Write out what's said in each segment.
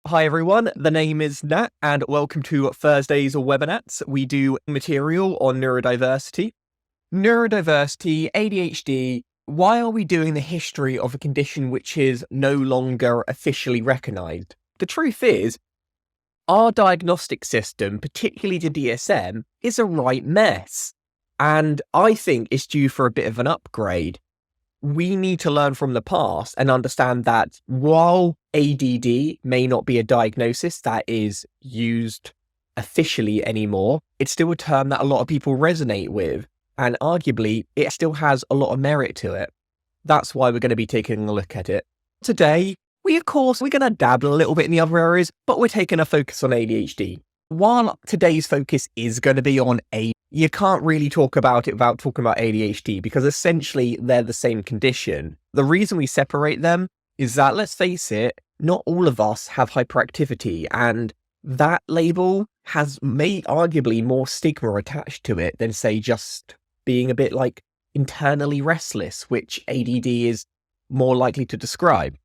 Hi everyone, the name is Nat and welcome to Thursday's Webinats. We do material on neurodiversity. Neurodiversity, ADHD, why are we doing the history of a condition which is no longer officially recognised? The truth is, our diagnostic system, particularly the DSM, is a right mess. And I think it's due for a bit of an upgrade. We need to learn from the past and understand that while ADD may not be a diagnosis that is used officially anymore, it's still a term that a lot of people resonate with, and arguably it still has a lot of merit to it. That's why we're going to be taking a look at it. Today, we're going to dabble a little bit in the other areas, but we're taking a focus on ADHD. While today's focus is going to be on ADHD, you can't really talk about it without talking about ADHD because essentially they're the same condition. The reason we separate them is that, let's face it, not all of us have hyperactivity, and that label may arguably more stigma attached to it than, say, just being a bit like internally restless, which ADD is more likely to describe.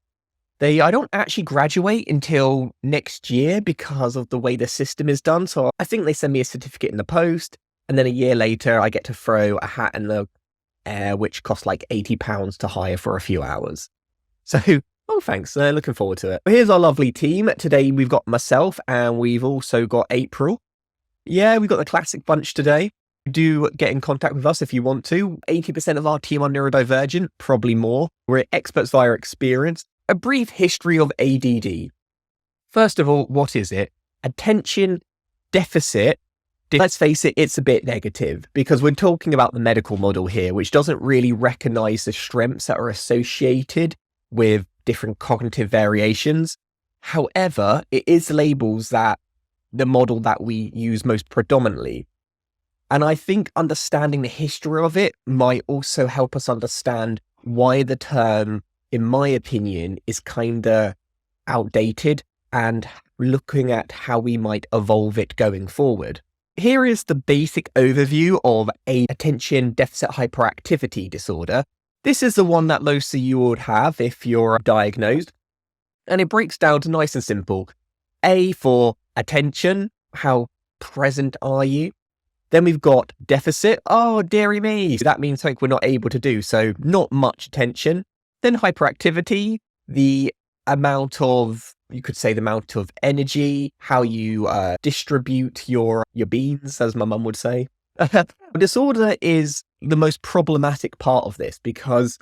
I don't actually graduate until next year because of the way the system is done. So I think they send me a certificate in the post, and then a year later I get to throw a hat in the air, which costs like £80 to hire for a few hours. So, thanks. Looking forward to it. Here's our lovely team. Today we've got myself and we've also got April. Yeah, we've got the classic bunch today. Do get in contact with us if you want to. 80% of our team are neurodivergent, probably more. We're experts via experience. A brief history of ADD. First of all, what is it? Attention deficit. Let's face it, it's a bit negative because we're talking about the medical model here, which doesn't really recognize the strengths that are associated with different cognitive variations. However, it is labels that the model that we use most predominantly. And I think understanding the history of it might also help us understand why the term, in my opinion, is kind of outdated and looking at how we might evolve it going forward. Here is the basic overview of attention deficit hyperactivity disorder. This is the one that most of you would have if you're diagnosed. And it breaks down to nice and simple. A for attention, how present are you? Then we've got deficit. Oh, dearie me. That means something we're not able to do, so not much attention. Then hyperactivity, the amount of energy, how you distribute your beans, as my mum would say. Disorder is the most problematic part of this because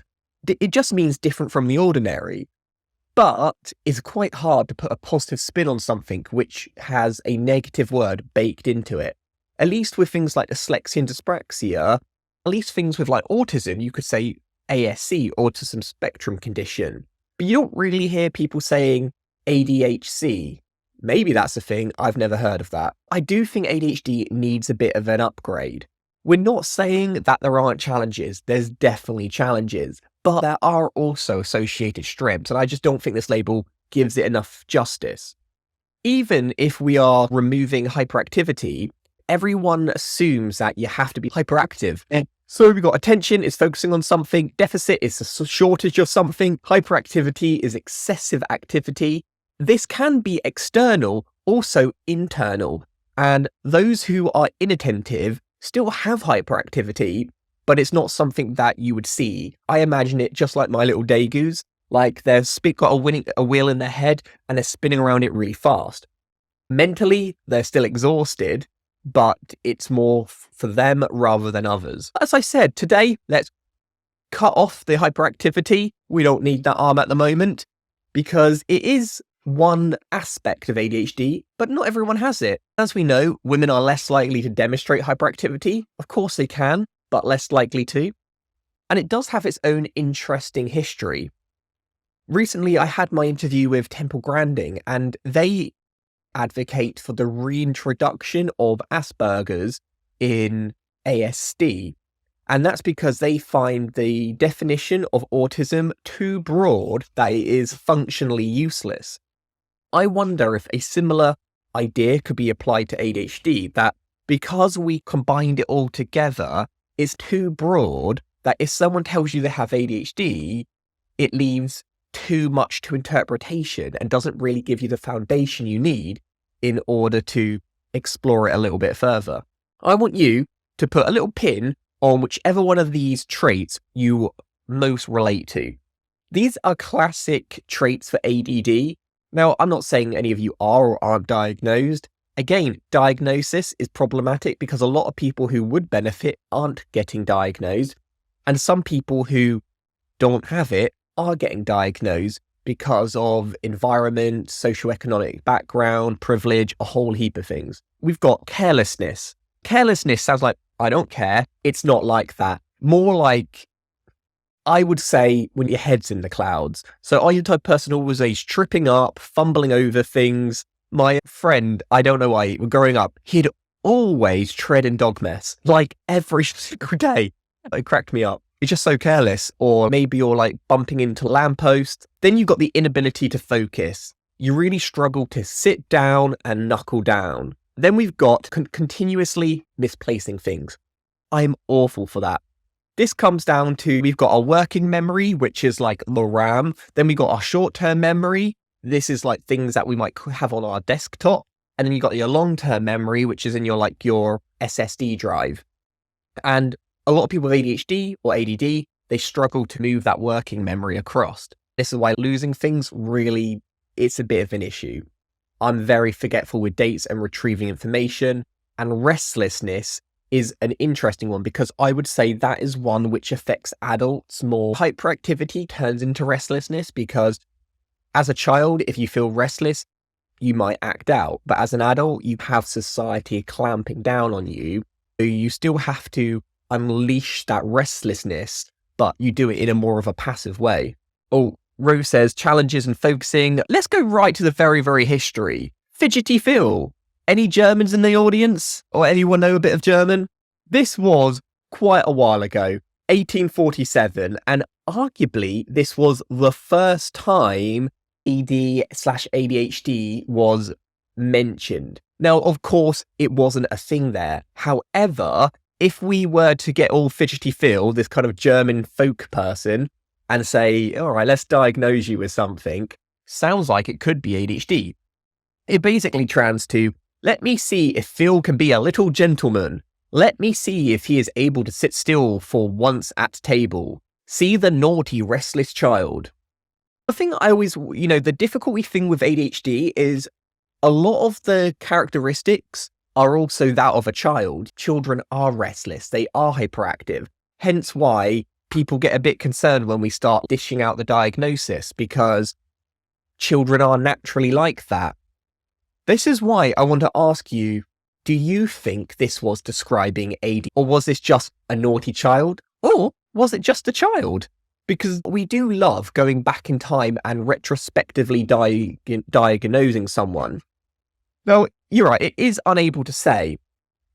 it just means different from the ordinary, but it's quite hard to put a positive spin on something which has a negative word baked into it. At least with things like dyslexia and dyspraxia, at least things with like autism, you could say ASC, autism spectrum condition. But you don't really hear people saying ADHD. Maybe that's a thing. I've never heard of that. I do think ADHD needs a bit of an upgrade. We're not saying that there aren't challenges. There's definitely challenges, but there are also associated strengths, and I just don't think this label gives it enough justice. Even if we are removing hyperactivity, everyone assumes that you have to be hyperactive. So we've got attention is focusing on something, deficit is a shortage of something, hyperactivity is excessive activity. This can be external, also internal. And those who are inattentive still have hyperactivity, but it's not something that you would see. I imagine it just like my little Dagoos, like they've got a wheel in their head and they're spinning around it really fast. Mentally, they're still exhausted, but it's more for them rather than others. As I said, today, let's cut off the hyperactivity. We don't need that arm at the moment because it is one aspect of ADHD, but not everyone has it. As we know, women are less likely to demonstrate hyperactivity. Of course they can, but less likely to. And it does have its own interesting history. Recently, I had my interview with Temple Grandin, and they advocate for the reintroduction of Asperger's in ASD. And that's because they find the definition of autism too broad that it is functionally useless. I wonder if a similar idea could be applied to ADHD, that because we combined it all together, it's too broad that if someone tells you they have ADHD, it leaves too much to interpretation and doesn't really give you the foundation you need in order to explore it a little bit further. I want you to put a little pin on whichever one of these traits you most relate to. These are classic traits for ADD. Now, I'm not saying any of you are or aren't diagnosed. Again, diagnosis is problematic because a lot of people who would benefit aren't getting diagnosed, and some people who don't have it are getting diagnosed because of environment, socioeconomic background, privilege, a whole heap of things. We've got carelessness. Carelessness sounds like, I don't care. It's not like that. More like, I would say, when your head's in the clouds. So are you the type of person always tripping up, fumbling over things? My friend, I don't know why, growing up, he'd always tread in dog mess, like every single day. It cracked me up. You're just so careless. Or maybe you're like bumping into lampposts. Then you've got the inability to focus. You really struggle to sit down and knuckle down. Then we've got continuously misplacing things. I'm awful for that. This comes down to, we've got our working memory, which is like the RAM. Then we've got our short-term memory. This is like things that we might have on our desktop. And then you got your long-term memory, which is in your SSD drive. And a lot of people with ADHD or ADD, they struggle to move that working memory across. This is why losing things really, it's a bit of an issue. I'm very forgetful with dates and retrieving information. And restlessness is an interesting one because I would say that is one which affects adults more. Hyperactivity turns into restlessness because as a child, if you feel restless, you might act out. But as an adult, you have society clamping down on you. So you still have to unleash that restlessness, but you do it in a more of a passive way. Oh, Rose says challenges and focusing. Let's go right to the very, very history. Fidgety Phil. Any Germans in the audience? Or anyone know a bit of German? This was quite a while ago, 1847, and arguably this was the first time ED/ADHD was mentioned. Now, of course, it wasn't a thing there. However, if we were to get all Fidgety Phil, this kind of German folk person, and say, all right, let's diagnose you with something, sounds like it could be ADHD. It basically trans to, let me see if Phil can be a little gentleman. Let me see if he is able to sit still for once at table. See the naughty, restless child. The thing I always, the difficulty thing with ADHD is a lot of the characteristics are also that of a child. Children are restless. They are hyperactive. Hence why people get a bit concerned when we start dishing out the diagnosis, because children are naturally like that. This is why I want to ask you, do you think this was describing AD, or was this just a naughty child? Or was it just a child? Because we do love going back in time and retrospectively diagnosing someone. Now, you're right, it is unable to say.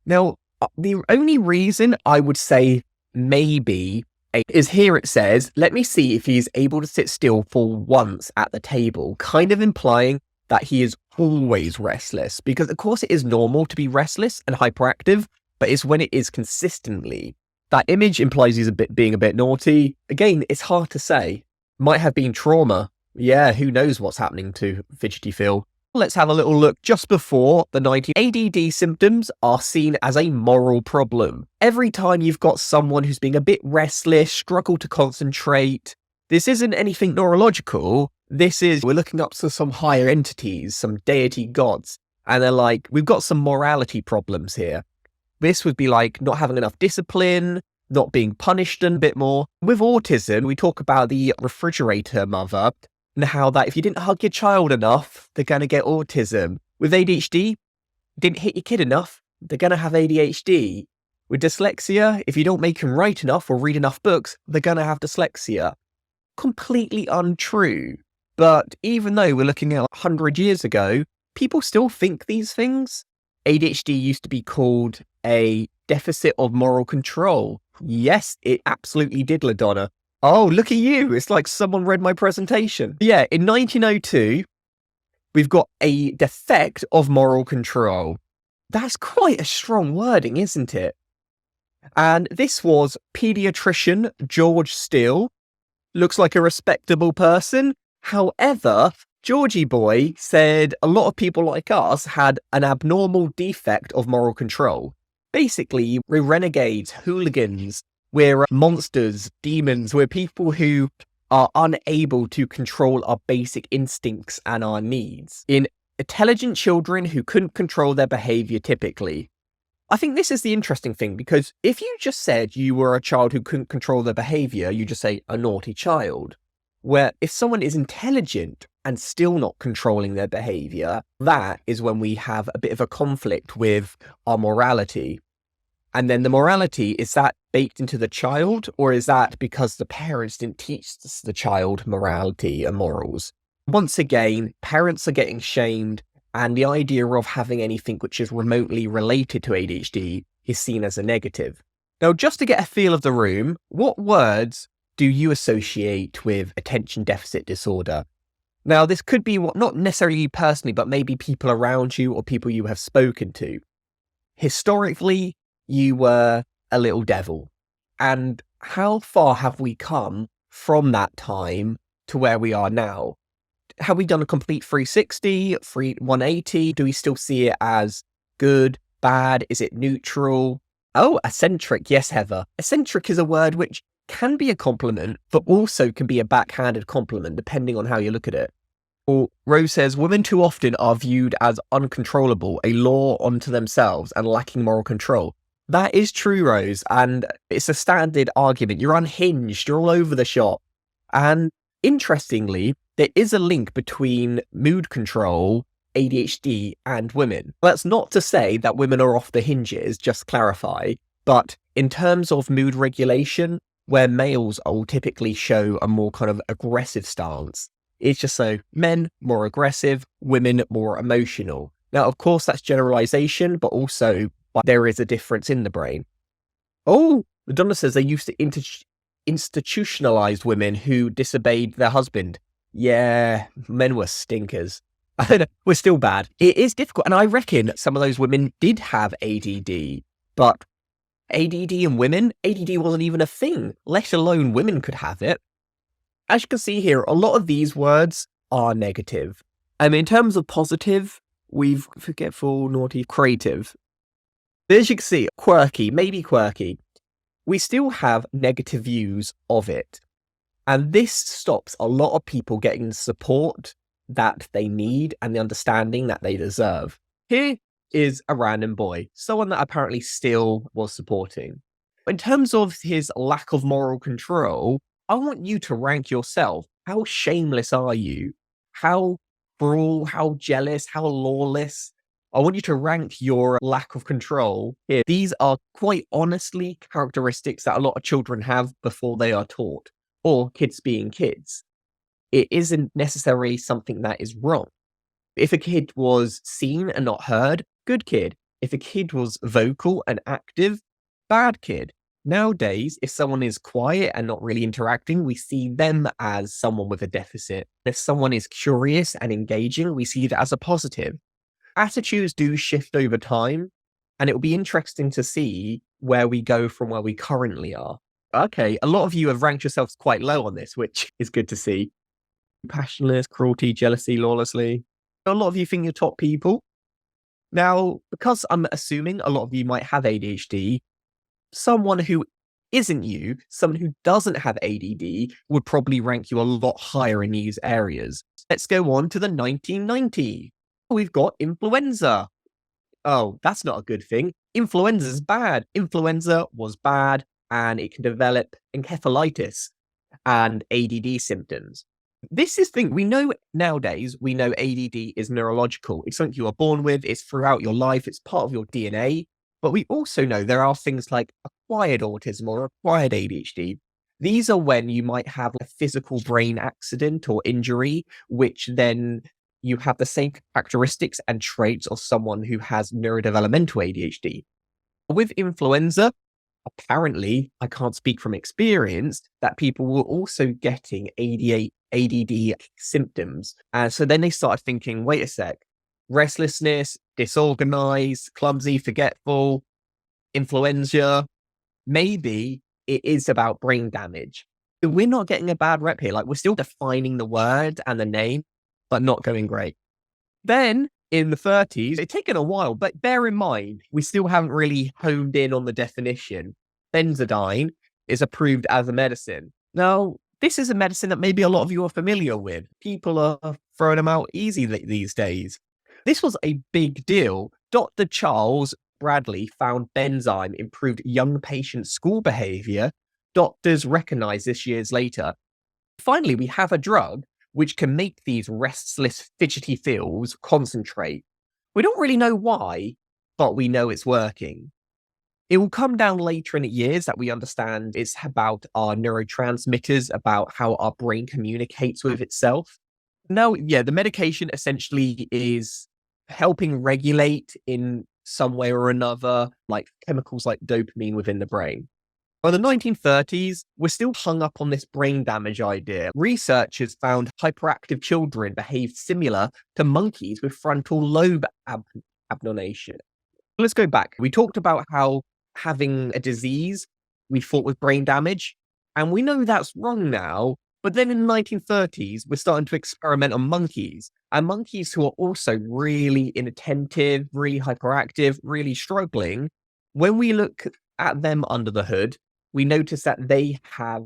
Now, the only reason I would say maybe is here it says, let me see if he's able to sit still for once at the table, kind of implying that he is always restless. Because of course it is normal to be restless and hyperactive, but it's when it is consistently. That image implies he's being a bit naughty. Again, it's hard to say. Might have been trauma. Yeah, who knows what's happening to Fidgety Phil. Let's have a little look just before the 90s. ADD symptoms are seen as a moral problem. Every time you've got someone who's being a bit restless, struggle to concentrate, this isn't anything neurological. This is, we're looking up to some higher entities, some deity gods, and they're like, we've got some morality problems here. This would be like not having enough discipline, not being punished a bit more. With autism, we talk about the refrigerator mother, and how that if you didn't hug your child enough, they're going to get autism. With ADHD, didn't hit your kid enough, they're going to have ADHD. With dyslexia, if you don't make them write enough or read enough books, they're going to have dyslexia. Completely untrue. But even though we're looking at 100 years ago, people still think these things. ADHD used to be called a deficit of moral control. Yes, it absolutely did, LaDonna. Oh, look at you. It's like someone read my presentation. Yeah, in 1902, we've got a defect of moral control. That's quite a strong wording, isn't it? And this was pediatrician George Steele. Looks like a respectable person. However, Georgie Boy said a lot of people like us had an abnormal defect of moral control. Basically, we're renegades, hooligans, we're monsters, demons, we're people who are unable to control our basic instincts and our needs. In intelligent children who couldn't control their behavior typically. I think this is the interesting thing, because if you just said you were a child who couldn't control their behavior, you just say a naughty child. Where if someone is intelligent and still not controlling their behavior, that is when we have a bit of a conflict with our morality. And then the morality, is that baked into the child, or is that because the parents didn't teach the child morality and morals? Once again, parents are getting shamed, and the idea of having anything which is remotely related to ADHD is seen as a negative. Now, just to get a feel of the room, what words do you associate with attention deficit disorder? Now, this could be not necessarily you personally, but maybe people around you or people you have spoken to. Historically, you were a little devil. And how far have we come from that time to where we are now? Have we done a complete 360, 180? Do we still see it as good, bad? Is it neutral? Oh, eccentric. Yes, Heather. Eccentric is a word which can be a compliment, but also can be a backhanded compliment, depending on how you look at it. Or Rose says, women too often are viewed as uncontrollable, a law unto themselves, and lacking moral control. That is true, Rose, and it's a standard argument. You're unhinged, you're all over the shop. And interestingly, there is a link between mood control, ADHD, and women. That's not to say that women are off the hinges, just clarify, but in terms of mood regulation, where males will typically show a more kind of aggressive stance, it's just so men more aggressive, women more emotional. Now, of course, that's generalization, but also there is a difference in the brain. Oh, Madonna says they used to institutionalize women who disobeyed their husband. Yeah, men were stinkers. We're still bad. It is difficult. And I reckon some of those women did have ADD, but ADD in women, ADD wasn't even a thing, let alone women could have it. As you can see here, a lot of these words are negative. In terms of positive, we've forgetful, naughty, creative. As you can see, quirky, maybe quirky. We still have negative views of it. And this stops a lot of people getting the support that they need and the understanding that they deserve. Here is a random boy, someone that apparently still was supporting. In terms of his lack of moral control, I want you to rank yourself. How shameless are you? How cruel, how jealous, how lawless? I want you to rank your lack of control here. These are quite honestly characteristics that a lot of children have before they are taught, or kids being kids. It isn't necessarily something that is wrong. If a kid was seen and not heard, good kid. If a kid was vocal and active, bad kid. Nowadays, if someone is quiet and not really interacting, we see them as someone with a deficit. If someone is curious and engaging, we see that as a positive. Attitudes do shift over time, and it will be interesting to see where we go from where we currently are. Okay, a lot of you have ranked yourselves quite low on this, which is good to see. Passionless, cruelty, jealousy, lawlessly. A lot of you think you're top people. Now, because I'm assuming a lot of you might have ADHD, someone who isn't you, someone who doesn't have ADD, would probably rank you a lot higher in these areas. Let's go on to the 1990. We've got influenza. Oh, that's not a good thing. Influenza's bad. Influenza was bad, and it can develop encephalitis and ADD symptoms. This is the thing. We know nowadays, we know ADD is neurological. It's something you are born with. It's throughout your life. It's part of your DNA. But we also know there are things like acquired autism or acquired ADHD. These are when you might have a physical brain accident or injury, which then you have the same characteristics and traits of someone who has neurodevelopmental ADHD. With influenza, apparently, I can't speak from experience, that people were also getting ADD symptoms. And so then they started thinking, wait a sec, restlessness, disorganized, clumsy, forgetful, influenza, maybe it is about brain damage. We're not getting a bad rep here. Like, we're still defining the word and the name, but not going great. Then in the 30s, it's taken a while, but bear in mind, we still haven't really honed in on the definition. Benzedrine is approved as a medicine. Now, this is a medicine that maybe a lot of you are familiar with. People are throwing them out easy these days. This was a big deal. Dr. Charles Bradley found Benzedrine improved young patients' school behavior. Doctors recognized this years later. Finally, we have a drug which can make these restless, fidgety Phils concentrate. We don't really know why, but we know it's working. It will come down later in the years that we understand it's about our neurotransmitters, about how our brain communicates with itself. Now, yeah, the medication essentially is helping regulate in some way or another, like chemicals like dopamine within the brain. By the 1930s, we're still hung up on this brain damage idea. Researchers found hyperactive children behaved similar to monkeys with frontal lobe abnormality. Let's go back. We talked about how having a disease we thought was brain damage, and we know that's wrong now. But then in the 1930s, we're starting to experiment on monkeys, and monkeys who are also really inattentive, really hyperactive, really struggling. When we look at them under the hood, we notice that they have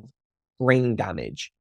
brain damage.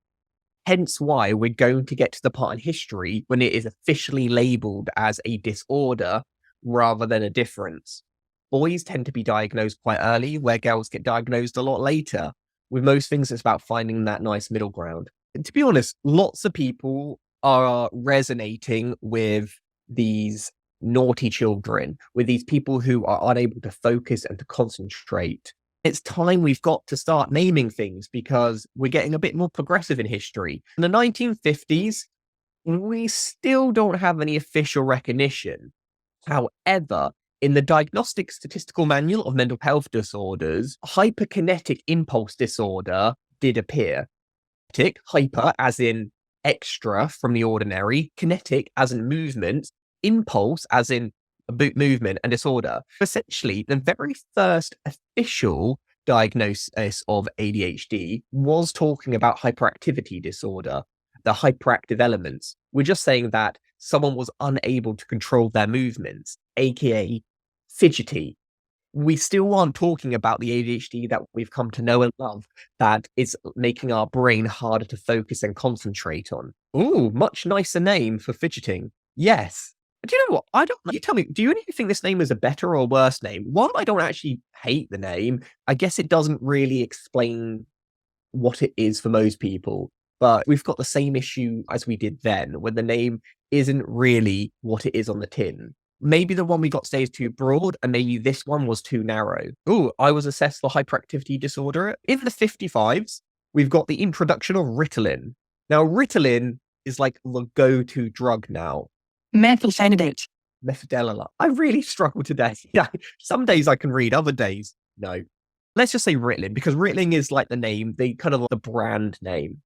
Hence why we're going to get to the part in history when it is officially labeled as a disorder rather than a difference. Boys tend to be diagnosed quite early, where girls get diagnosed a lot later. With most things, it's about finding that nice middle ground. And to be honest, lots of people are resonating with these naughty children, with these people who are unable to focus and to concentrate. It's time we've got to start naming things because we're getting a bit more progressive in history. In the 1950s, we still don't have any official recognition. However, in the Diagnostic Statistical Manual of Mental Health Disorders, hyperkinetic impulse disorder did appear. Hyper as in extra from the ordinary, kinetic as in movement, impulse as in movement and disorder. Essentially, the very first official diagnosis of ADHD was talking about hyperactivity disorder, the hyperactive elements. We're just saying that someone was unable to control their movements, aka fidgety. We still aren't talking about the ADHD that we've come to know and love, that is making our brain harder to focus and concentrate on. Ooh, much nicer name for fidgeting. Yes. Do you know what? I don't. You tell me. Do you think this name is a better or worse name? One, I don't actually hate the name. I guess it doesn't really explain what it is for most people. But we've got the same issue as we did then, when the name isn't really what it is on the tin. Maybe the one we got today is too broad, and maybe this one was too narrow. Ooh, I was assessed for hyperactivity disorder. In the 55s, we've got the introduction of Ritalin. Now, Ritalin is like the go-to drug now. Methylphenidate. Methadella. I really struggle today. Yeah, some days I can read, other days, no. Let's just say Ritalin, because Ritalin is like the name, the kind of the brand name.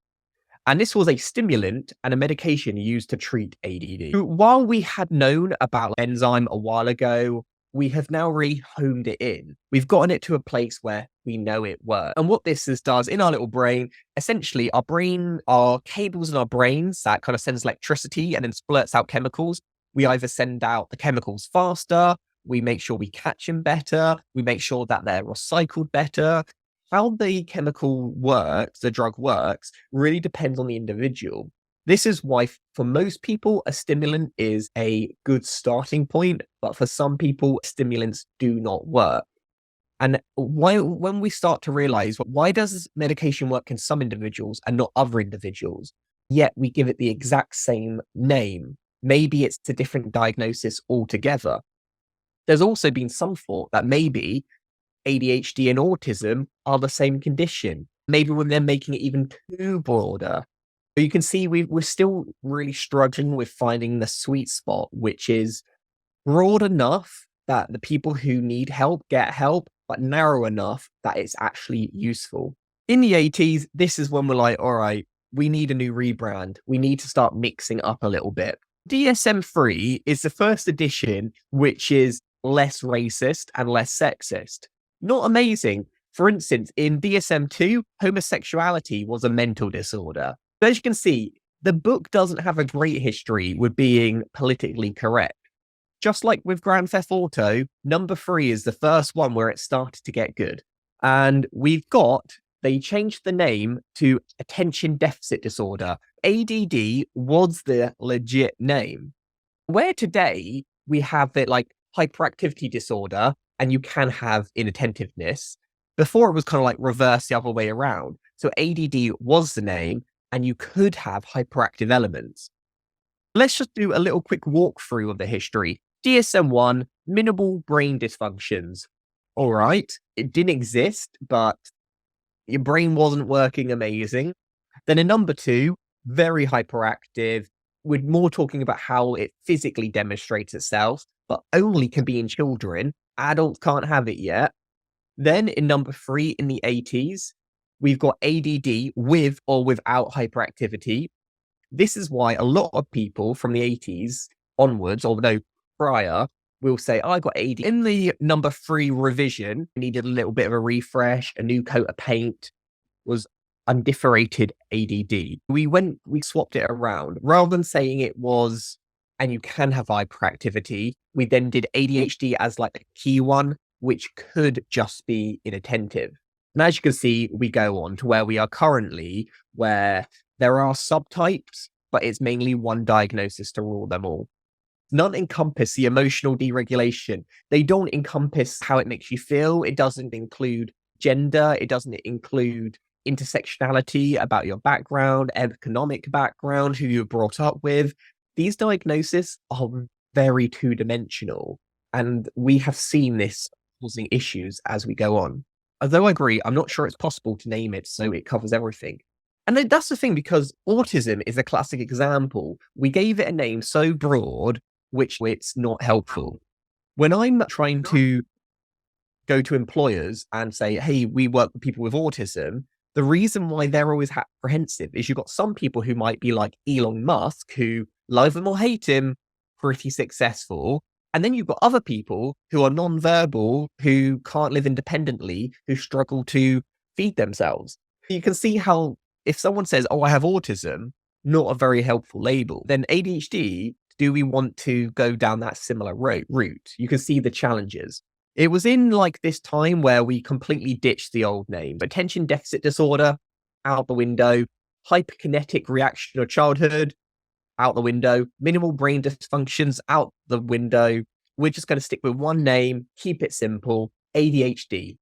And this was a stimulant and a medication used to treat ADD. While we had known about enzyme a while ago, we have now really honed it in. We've gotten it to a place where we know it works. And what this does in our little brain, essentially our brain, our cables in our brains that kind of sends electricity and then splurts out chemicals. We either send out the chemicals faster, we make sure we catch them better, we make sure that they're recycled better. How the chemical works, the drug works, really depends on the individual. This is why, for most people, a stimulant is a good starting point, but for some people, stimulants do not work. And when we start to realize, why does medication work in some individuals and not other individuals, yet we give it the exact same name? Maybe it's a different diagnosis altogether. There's also been some thought that maybe ADHD and autism are the same condition. Maybe when they're making it even too broader. But you can see we're still really struggling with finding the sweet spot, which is broad enough that the people who need help get help, but narrow enough that it's actually useful. In the 80s, this is when we're like, all right, we need a new rebrand. We need to start mixing up a little bit. DSM-3 is the first edition, which is less racist and less sexist. Not amazing. For instance, in DSM-2, homosexuality was a mental disorder. But as you can see, the book doesn't have a great history with being politically correct. Just like with Grand Theft Auto, number 3 is the first one where it started to get good. And they changed the name to attention deficit disorder. ADD was the legit name. Where today we have it like hyperactivity disorder, and you can have inattentiveness. Before it was kind of like reverse the other way around. So ADD was the name, and you could have hyperactive elements. Let's just do a little quick walkthrough of the history. DSM-1, minimal brain dysfunctions. All right, it didn't exist, but your brain wasn't working amazing. Then in number 2, very hyperactive. We're more talking about how it physically demonstrates itself, but only can be in children. Adults can't have it yet. Then in number 3, in the 80s, we've got ADD with or without hyperactivity. This is why a lot of people from the 80s onwards, although prior, will say, I got ADD. In the number 3 revision, needed a little bit of a refresh, a new coat of paint, was undifferentiated ADD. We swapped it around. Rather than saying it was, and you can have hyperactivity, we then did ADHD as like a key one, which could just be inattentive. And as you can see, we go on to where we are currently, where there are subtypes, but it's mainly one diagnosis to rule them all. None encompass the emotional deregulation. They don't encompass how it makes you feel. It doesn't include gender. It doesn't include intersectionality about your background, economic background, who you were brought up with. These diagnoses are very two-dimensional, and we have seen this causing issues as we go on. Although I agree, I'm not sure it's possible to name it so it covers everything. And that's the thing, because autism is a classic example. We gave it a name so broad, which it's not helpful. When I'm trying to go to employers and say, hey, we work with people with autism, the reason why they're always apprehensive is you've got some people who might be like Elon Musk, who love him or hate him, pretty successful. And then you've got other people who are non-verbal, who can't live independently, who struggle to feed themselves. You can see how if someone says, oh, I have autism, not a very helpful label. Then ADHD, do we want to go down that similar route? You can see the challenges. It was in like this time where we completely ditched the old name. Attention deficit disorder, out the window. Hyperkinetic reaction of childhood, out the window. Minimal brain dysfunctions, out the window. We're just going to stick with one name, keep it simple, ADHD.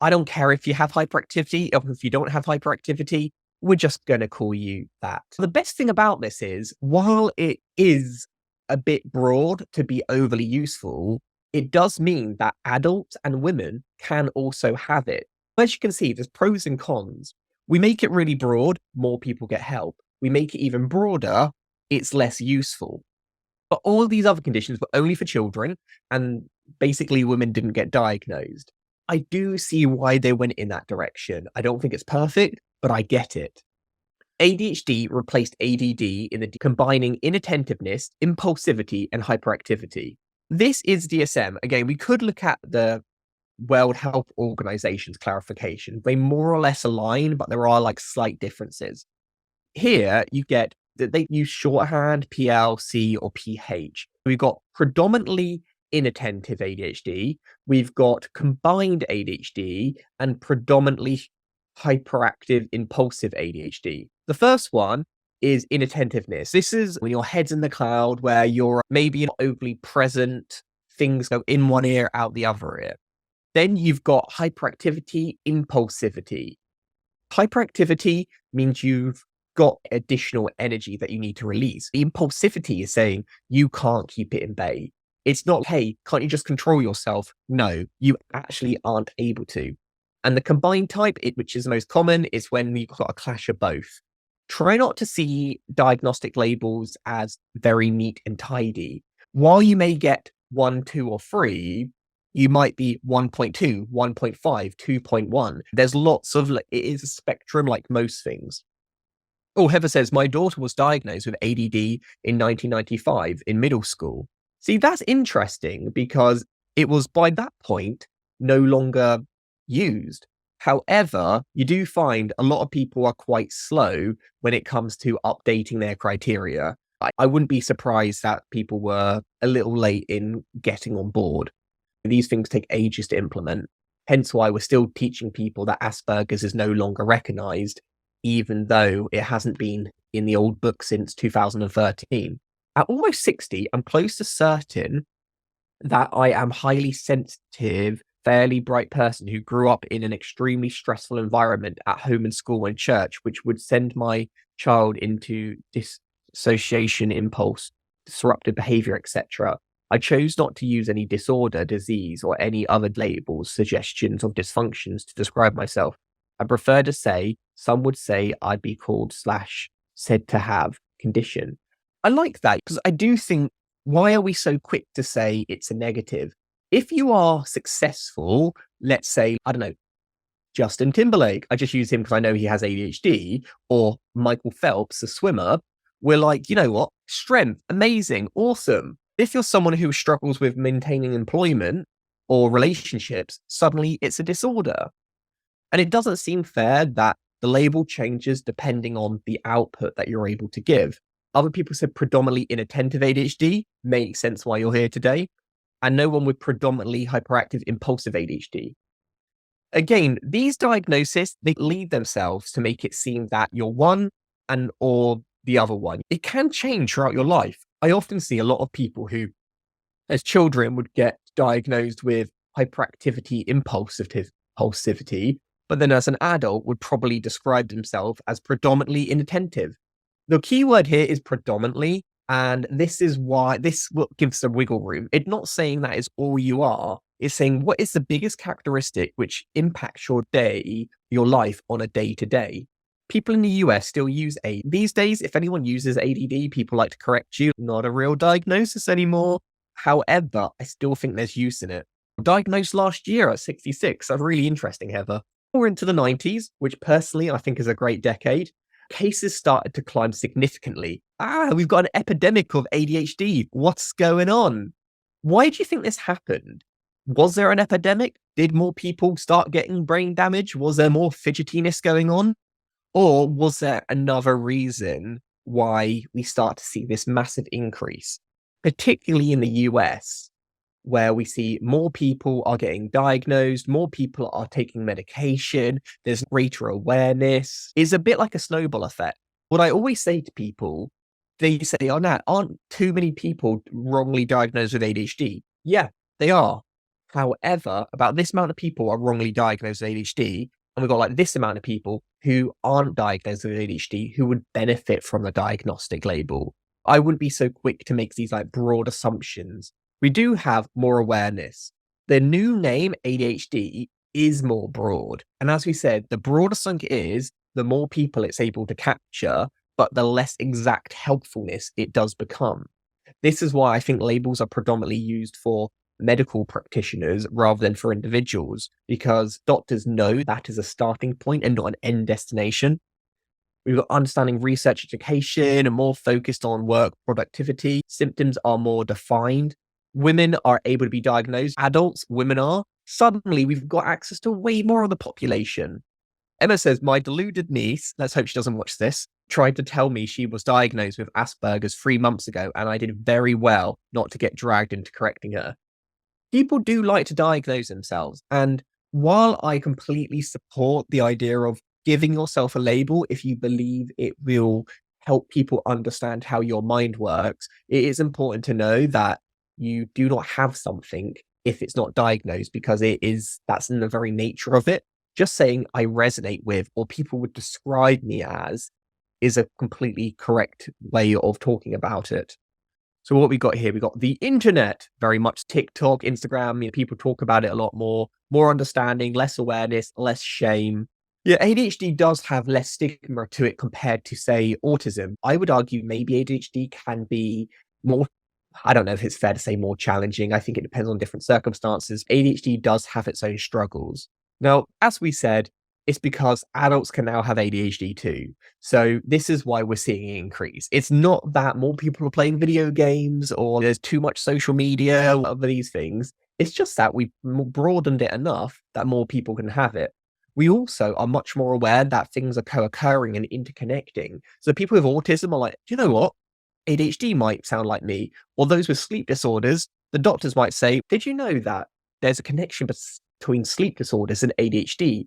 I don't care if you have hyperactivity or if you don't have hyperactivity, we're just going to call you that. The best thing about this is, while it is a bit broad to be overly useful, it does mean that adults and women can also have it. As you can see, there's pros and cons. We make it really broad, more people get help. We make it even broader, it's less useful. But all these other conditions were only for children, and basically women didn't get diagnosed. I do see why they went in that direction. I don't think it's perfect, but I get it. ADHD replaced ADD in the combining inattentiveness, impulsivity, and hyperactivity. This is DSM. Again, we could look at the World Health Organization's clarification. They more or less align, but there are like slight differences. Here, you get that they use shorthand, PL, C, or PH. We've got predominantly inattentive ADHD. We've got combined ADHD and predominantly hyperactive impulsive ADHD. The first one is inattentiveness. This is when your head's in the cloud, where you're maybe not overly present, things go in one ear, out the other ear. Then you've got hyperactivity, impulsivity. Hyperactivity means you've got additional energy that you need to release. The impulsivity is saying you can't keep it in bay. It's not, hey, can't you just control yourself? No, you actually aren't able to. And the combined type, which is the most common, is when you've got a clash of both. Try not to see diagnostic labels as very neat and tidy. While you may get 1, 2, or 3, you might be 1.2, 1.5, 2.1. There's lots of, it is a spectrum like most things. Oh, Heather says, my daughter was diagnosed with ADD in 1995 in middle school. See, that's interesting because it was by that point no longer used. However, you do find a lot of people are quite slow when it comes to updating their criteria. I wouldn't be surprised that people were a little late in getting on board. These things take ages to implement. Hence why we're still teaching people that Asperger's is no longer recognized, even though it hasn't been in the old book since 2013. At almost 60, I'm close to certain that I am highly sensitive, fairly bright person who grew up in an extremely stressful environment at home and school and church, which would send my child into dissociation impulse, disruptive behavior, etc. I chose not to use any disorder, disease, or any other labels, suggestions, or dysfunctions to describe myself. I prefer to say, some would say I'd be called / said to have condition. I like that because I do think, why are we so quick to say it's a negative? If you are successful, let's say, I don't know, Justin Timberlake, I just use him because I know he has ADHD, or Michael Phelps, the swimmer, we're like, you know what? Strength, amazing, awesome. If you're someone who struggles with maintaining employment or relationships, suddenly it's a disorder. And it doesn't seem fair that the label changes depending on the output that you're able to give. Other people said predominantly inattentive ADHD, makes sense why you're here today, and no one with predominantly hyperactive impulsive ADHD. Again, these diagnoses, they lead themselves to make it seem that you're one and or the other one. It can change throughout your life. I often see a lot of people who, as children, would get diagnosed with hyperactivity impulsivity, but then as an adult would probably describe themselves as predominantly inattentive. The key word here is predominantly, and this is why what gives the wiggle room. It's not saying that is all you are. It's saying what is the biggest characteristic which impacts your day, your life on a day-to-day. People in the US still use ADD. These days, if anyone uses ADD, people like to correct you. Not a real diagnosis anymore. However, I still think there's use in it. Diagnosed last year at 66. That's really interesting, Heather. We're into the 90s, which personally I think is a great decade. Cases started to climb significantly. We've got an epidemic of ADHD. What's going on? Why do you think this happened? Was there an epidemic? Did more people start getting brain damage? Was there more fidgetiness going on? Or was there another reason why we start to see this massive increase, particularly in the US, where we see more people are getting diagnosed, more people are taking medication, there's greater awareness. It's a bit like a snowball effect. What I always say to people, they say, oh, Nat, aren't too many people wrongly diagnosed with ADHD? Yeah, they are. However, about this amount of people are wrongly diagnosed with ADHD, and we've got like this amount of people who aren't diagnosed with ADHD who would benefit from the diagnostic label. I wouldn't be so quick to make these like broad assumptions. We do have more awareness. The new name ADHD is more broad. And as we said, the broader something is, the more people it's able to capture, but the less exact helpfulness it does become. This is why I think labels are predominantly used for medical practitioners rather than for individuals, because doctors know that is a starting point and not an end destination. We've got understanding research education and more focused on work productivity. Symptoms are more defined. Women are able to be diagnosed. Adults, women are. Suddenly, we've got access to way more of the population. Emma says, my deluded niece, let's hope she doesn't watch this, tried to tell me she was diagnosed with Asperger's 3 months ago, and I did very well not to get dragged into correcting her. People do like to diagnose themselves. And while I completely support the idea of giving yourself a label if you believe it will help people understand how your mind works, it is important to know that you do not have something if it's not diagnosed, because that's in the very nature of it. Just saying I resonate with, or people would describe me as, is a completely correct way of talking about it. So what we got here, we got the internet, very much TikTok, Instagram, people talk about it a lot more understanding, less awareness, less shame. Yeah, ADHD does have less stigma to it compared to, say, autism. I would argue maybe ADHD can be more, I don't know if it's fair to say more challenging. I think it depends on different circumstances. ADHD does have its own struggles. Now, as we said, it's because adults can now have ADHD too. So this is why we're seeing an increase. It's not that more people are playing video games or there's too much social media or other these things. It's just that we've broadened it enough that more people can have it. we also are much more aware that things are co-occurring and interconnecting. So people with autism are like, you know what? ADHD might sound like me. Or those with sleep disorders, the doctors might say, did you know that there's a connection between sleep disorders and ADHD?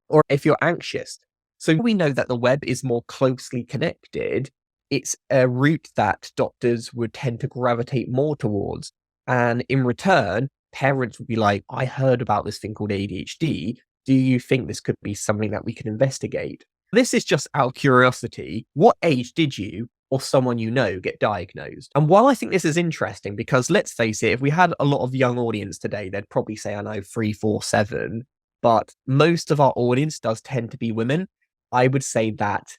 Or if you're anxious. So we know that the web is more closely connected. It's a route that doctors would tend to gravitate more towards. And in return, parents would be like, I heard about this thing called ADHD. Do you think this could be something that we can investigate? This is just out of curiosity. What age did you or someone you know get diagnosed? And while I think this is interesting, because let's face it, if we had a lot of young audience today, they'd probably say, I know, 3, 4, 7. But most of our audience does tend to be women. I would say that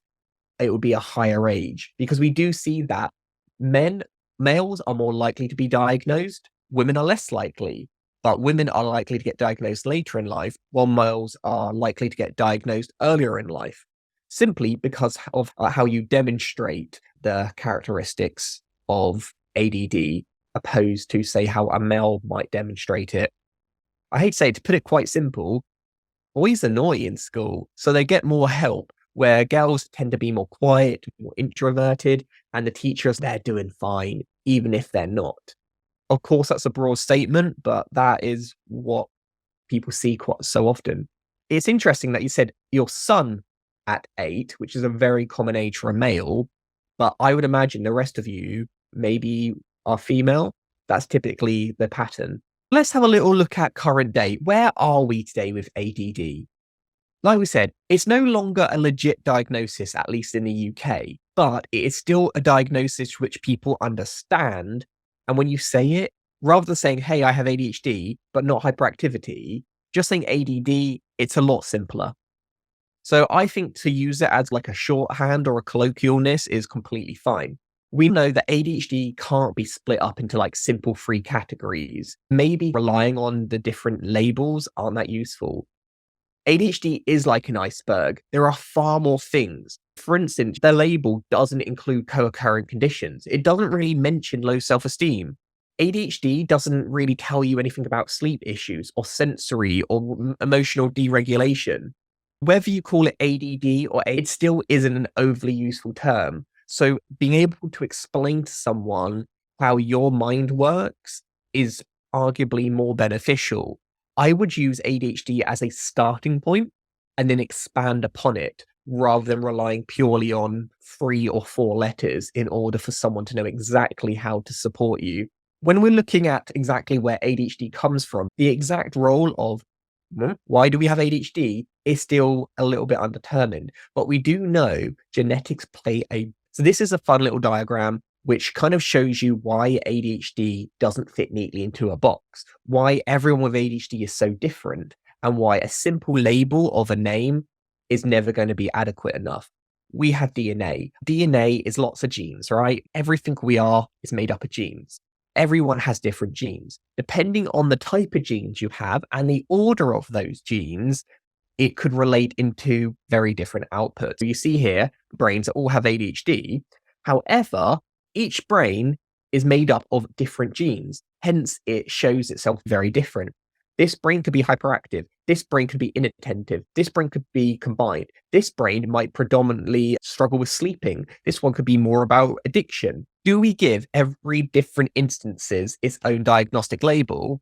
it would be a higher age, because we do see that males are more likely to be diagnosed. Women are less likely, but women are likely to get diagnosed later in life, while males are likely to get diagnosed earlier in life, simply because of how you demonstrate the characteristics of ADD, opposed to, say, how a male might demonstrate it. I hate to say it, to put it quite simple, boys are naughty in school, so they get more help, where girls tend to be more quiet, more introverted, and the teachers, they're doing fine, even if they're not. Of course, that's a broad statement, but that is what people see quite so often. It's interesting that you said your son at 8, which is a very common age for a male, but I would imagine the rest of you maybe are female. That's typically the pattern. Let's have a little look at current day. Where are we today with ADD? Like we said, it's no longer a legit diagnosis, at least in the UK, but it is still a diagnosis which people understand. And when you say it, rather than saying, hey, I have ADHD, but not hyperactivity, just saying ADD, it's a lot simpler. So I think to use it as like a shorthand or a colloquialness is completely fine. We know that ADHD can't be split up into like simple 3 categories. Maybe relying on the different labels aren't that useful. ADHD is like an iceberg. There are far more things. For instance, the label doesn't include co-occurring conditions. It doesn't really mention low self-esteem. ADHD doesn't really tell you anything about sleep issues or sensory or emotional deregulation. Whether you call it ADD or it still isn't an overly useful term. So being able to explain to someone how your mind works is arguably more beneficial. I would use ADHD as a starting point and then expand upon it, rather than relying purely on 3 or 4 letters in order for someone to know exactly how to support you. When we're looking at exactly where ADHD comes from, the exact role of why do we have ADHD is still a little bit undetermined, but we do know genetics play so this is a fun little diagram which kind of shows you why ADHD doesn't fit neatly into a box, why everyone with ADHD is so different, and why a simple label of a name is never going to be adequate enough. We have DNA. DNA is lots of genes, right? Everything we are is made up of genes. Everyone has different genes. Depending on the type of genes you have and the order of those genes, it could relate into very different outputs. You see here, brains that all have ADHD. However, each brain is made up of different genes. Hence, it shows itself very different. This brain could be hyperactive. This brain could be inattentive. This brain could be combined. This brain might predominantly struggle with sleeping. This one could be more about addiction. Do we give every different instances its own diagnostic label?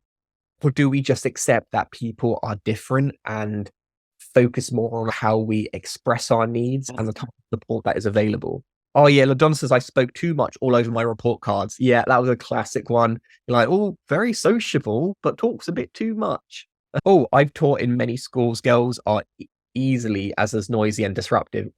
Or do we just accept that people are different and focus more on how we express our needs and the type of support that is available? Oh yeah, Ladon says I spoke too much all over my report cards. Yeah, that was a classic one. You're like, oh, very sociable, but talks a bit too much. Oh, I've taught in many schools. Girls are easily as noisy and disruptive.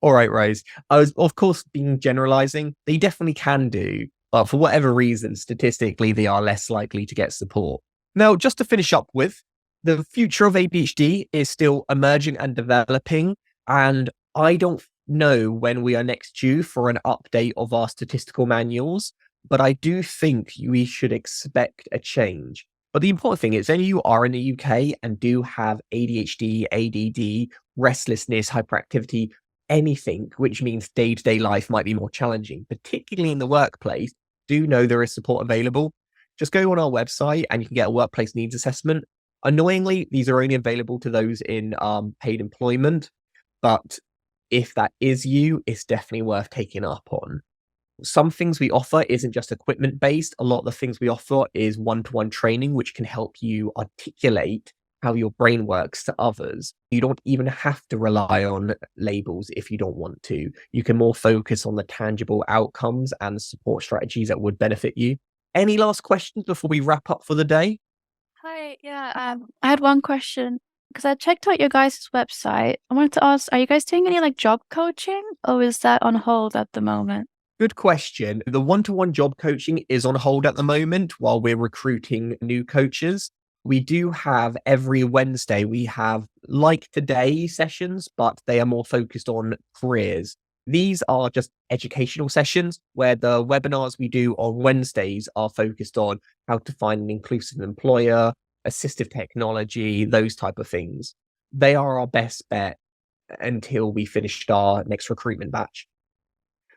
All right, Rose. I was, of course, being generalizing. They definitely can do, but for whatever reason, statistically, they are less likely to get support. Now, just to finish up with, the future of ADHD is still emerging and developing, and I don't know when we are next due for an update of our statistical manuals, but I do think we should expect a change. But the important thing is, if you are in the UK and do have ADHD, ADD, restlessness, hyperactivity, anything, which means day-to-day life might be more challenging, particularly in the workplace, do know there is support available. Just go on our website and you can get a workplace needs assessment. Annoyingly, these are only available to those in paid employment, but if that is you, it's definitely worth taking up on. Some things we offer isn't just equipment based. A lot of the things we offer is one-to-one training, which can help you articulate how your brain works to others. You don't even have to rely on labels if you don't want to. You can more focus on the tangible outcomes and support strategies that would benefit you. Any last questions before we wrap up for the day? Hi, yeah, I had one question because I checked out your guys' website. I wanted to ask, are you guys doing any like job coaching or is that on hold at the moment? Good question. The one-to-one job coaching is on hold at the moment while we're recruiting new coaches. We do have every Wednesday, we have like today sessions, but they are more focused on careers. These are just educational sessions where the webinars we do on Wednesdays are focused on how to find an inclusive employer, assistive technology, those type of things. They are our best bet until we finished our next recruitment batch.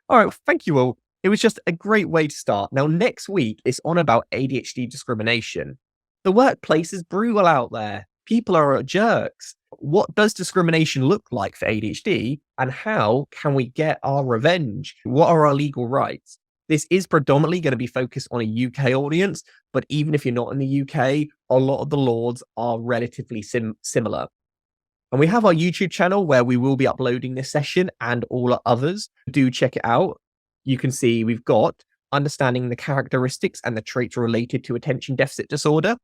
All right, thank you all. It was just a great way to start. Now, next week is on about ADHD discrimination. The workplace is brutal out there. People are jerks. What does discrimination look like for ADHD, and how can we get our revenge? What are our legal rights? This is predominantly going to be focused on a UK audience, but even if you're not in the UK, a lot of the laws are relatively similar. And we have our YouTube channel where we will be uploading this session and all our others. Do check it out. You can see we've got understanding the characteristics and the traits related to attention deficit disorder.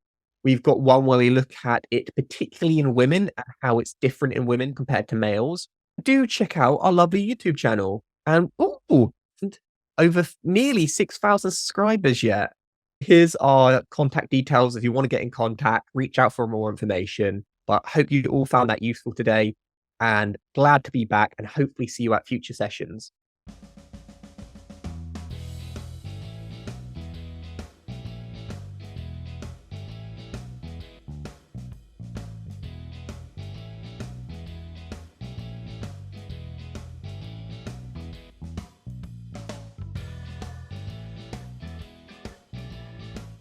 We've got one where we look at it particularly in women and how it's different in women compared to males. Do check out our lovely YouTube channel. And over nearly 6,000 subscribers yet. Here's our contact details. If you want to get in contact, reach out for more information. But hope you all found that useful today, and glad to be back and hopefully see you at future sessions.